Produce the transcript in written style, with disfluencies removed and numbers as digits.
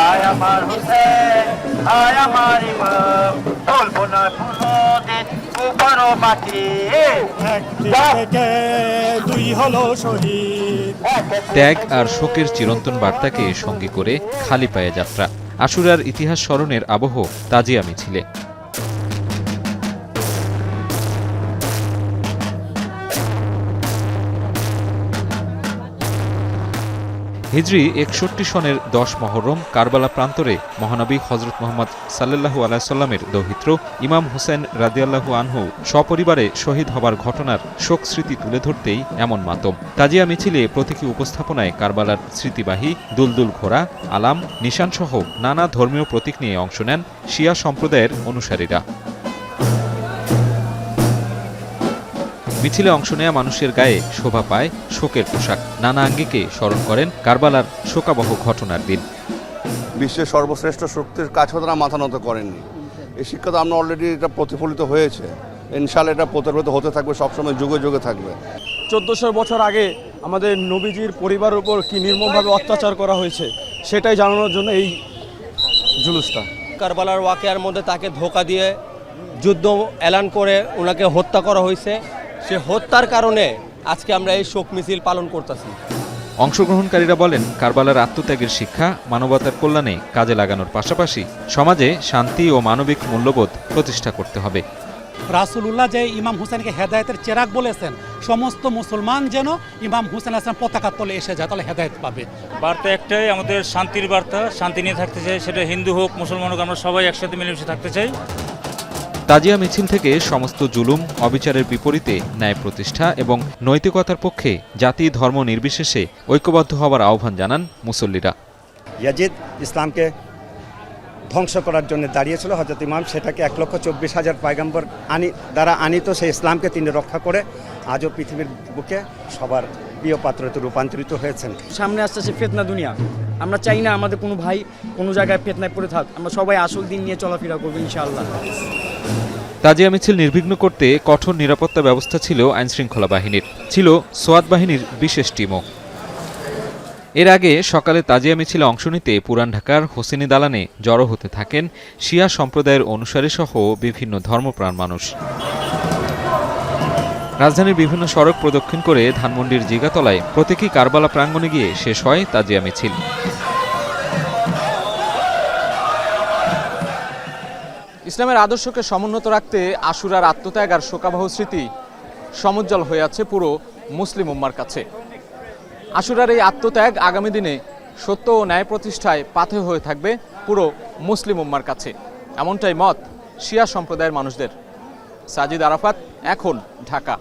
আয় আমার হুসেন, আয় আমার ইমাম, বলবো না কোনোদিন উপরো মাটি। থেকে দুই হলো শহীদ। ত্যাগ আর শোকের চিরন্তন বার্তাকে সঙ্গী করে খালি পায়ে যাত্রা, আশুরার ইতিহাস স্মরণের আবহ তাজিয়া মিছিলে। হিজরি 61 সনের 10 মহরম কারবালা প্রান্তরে মহানবী হজরত মোহাম্মদ সাল্লাল্লাহু আলাইহি সাল্লামের দৌহিত্র ইমাম হুসেন রাদিয়াল্লাহু আনহু সপরিবারে শহীদ হবার ঘটনার শোক স্মৃতি তুলে ধরতেই এমন মাতম। তাজিয়া মিছিলে প্রতীকী উপস্থাপনায় কারবালার স্মৃতিবাহী দুলদুল ঘোড়া, আলাম, নিশানসহ নানা ধর্মীয় প্রতীক নিয়ে অংশ নেন শিয়া সম্প্রদায়ের অনুসারীরা। মিছিলে অংশ নেয়া মানুষের গায়ে শোভা পায় শোকের পোশাক, নানা আঙ্গিকে স্মরণ করেন কারবালার শোকাবহ ঘটনার দিন। বিশ্বের সর্বশ্রেষ্ঠ শক্তির কাছেও তারা মাথা নত করেননি। এই শিক্ষা তো আমরা অলরেডি এটা প্রতিফলিত হয়েছে, ইনশাআল্লাহ এটা প্রতিফলিত হতে থাকবে, সবসময় যুগে যুগে থাকবে। 1400 বছর আগে আমাদের নবীজির পরিবারের উপর কি নির্মমভাবে অত্যাচার করা হয়েছে সেটাই জানানোর জন্য এই জুলুসটা। কারবালার ওয়াকিয়ার মধ্যে তাকে ধোঁকা দিয়ে যুদ্ধ এলান করে ওনাকে হত্যা করা হয়েছে। সে হত্যার কারণে আজকে আমরা এই শোক মিছিল পালন করতেছি। অংশগ্রহণকারীরা বলেন, কারবালার আত্মত্যাগের শিক্ষা মানবতার কল্যাণে কাজে লাগানোর পাশাপাশি সমাজে শান্তি ও মানবিক মূল্যবোধ প্রতিষ্ঠা করতে হবে। রাসূলুল্লাহ যে ইমাম হুসেনকে হেদায়েতের চেরাগ বলেছেন, সমস্ত মুসলমান যেন ইমাম হুসেন আসলাম পতাকার তলে এসে যায়, তাহলে হেদায়েত পাবে। বার্তা একটাই, আমাদের শান্তির বার্তা, শান্তি নিয়ে থাকতে চাই, সেটা হিন্দু হোক মুসলমান হোক, আমরা সবাই একসাথে মিলেমিশে থাকতে চাই। তাজিয়া মিছিল থেকে সমস্ত জুলুম অবিচারের বিপরীতে ন্যায় প্রতিষ্ঠা এবং নৈতিকতার পক্ষে জাতি ধর্ম নির্বিশেষে ঐক্যবদ্ধ হওয়ার আহ্বান জানান মুসল্লিরা। ইয়াজিদ ইসলামকে ধ্বংস করার জন্য দাঁড়িয়েছিল হযরত ইমাম, সেটাকে 1,24,000 পয়গম্বর দ্বারা আনিত সেই ইসলামকে তিনি রক্ষা করে আজও পৃথিবীর বুকে সবার প্রিয় পাত্রতে রূপান্তরিত হয়েছেন। সামনে আসছে ফিতনা দুনিয়া, আমরা চাই না আমাদের কোনো ভাই কোনো জায়গায় ফিতনায় পড়ে থাক, আমরা সবাই আসল দিন নিয়ে চলাফেরা করবো ইনশাআল্লাহ। তাজিয়া মিছিল নির্বিঘ্ন করতে কঠোর নিরাপত্তা ব্যবস্থা ছিল আইনশৃঙ্খলা বাহিনীর, ছিল সোয়াত বাহিনীর বিশেষ টিমও। এর আগে সকালে তাজিয়া মিছিলে অংশ নিতে পুরান ঢাকার হোসেনি দালানে জড়ো হতে থাকেন শিয়া সম্প্রদায়ের অনুসারী সহ বিভিন্ন ধর্মপ্রাণ মানুষ। রাজধানীর বিভিন্ন সড়ক প্রদক্ষিণ করে ধানমন্ডির জিগাতলায় প্রতীকী কারবালা প্রাঙ্গণে গিয়ে শেষ হয় তাজিয়া মিছিল। ইসলামের আদর্শকে সমুন্নত রাখতে আশুরার আত্মত্যাগ আর শোকাবহ স্মৃতি সমুজ্জ্বল হয়ে আছে পুরো মুসলিম উম্মার কাছে। আশুরার এই আত্মত্যাগ আগামী দিনে সত্য ও ন্যায় প্রতিষ্ঠায় পাথেয় হয়ে থাকবে পুরো মুসলিম উম্মার কাছে, এমনটাই মত শিয়া সম্প্রদায়ের মানুষদের। সাজিদ আরাফাত, এখন, ঢাকা।